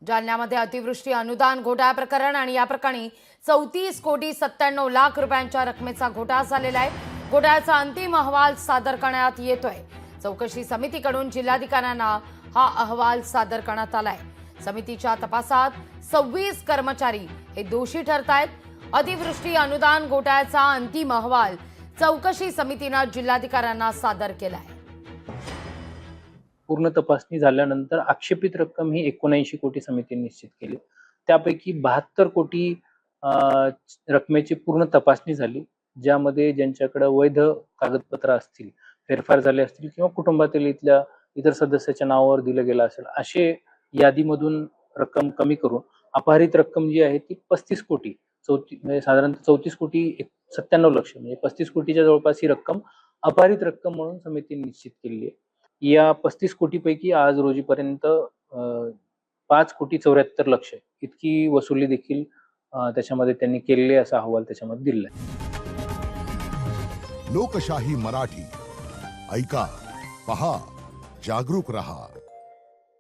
जालन्यामध्ये अतिवृष्टी अनुदान घोटाळा प्रकरण आणि या प्रकरणी 34,97,00,000 रुपयांच्या रकमेचा घोटाळा झालेला आहे। घोटाळ्याचा अंतिम अहवाल सादर करण्यात येतोय। चौकशी समितीकडून जिल्हाधिकाऱ्यांना हा अहवाल सादर करण्यात आलाय। समितीच्या तपासात 26 कर्मचारी हे दोषी ठरतायत। अतिवृष्टी अनुदान घोटाळ्याचा अंतिम अहवाल चौकशी समितीने जिल्हाधिकाऱ्यांना सादर केलाय। पूर्ण तपासणी झाल्यानंतर आक्षेपित रक्कम ही 79 कोटी समितीने निश्चित केली। त्यापैकी 72 कोटी रकमेची पूर्ण तपासणी झाली, ज्यामध्ये ज्यांच्याकडे वैध कागदपत्र असतील, फेरफार झाले असतील किंवा कुटुंबातील इतर सदस्याच्या नावावर दिलं गेलं असेल, असे यादीमधून रक्कम कमी करून अपहरित रक्कम जी आहे ती 35 कोटी म्हणजे साधारणतः 34 कोटी 97 लक्ष म्हणजे 35 कोटीच्या जवळपास ही रक्कम अपहरित रक्कम म्हणून समितीने निश्चित केली आहे। या 35 कोटीपैकी आज रोजीपर्यंत 5 कोटी 74 लक्ष इतकी वसुली देखील त्याच्यामध्ये त्यांनी केलेली असा अहवाल त्याच्यामध्ये दिला आहे। लोकशाही मराठी ऐका, पहा, जागरूक रहा।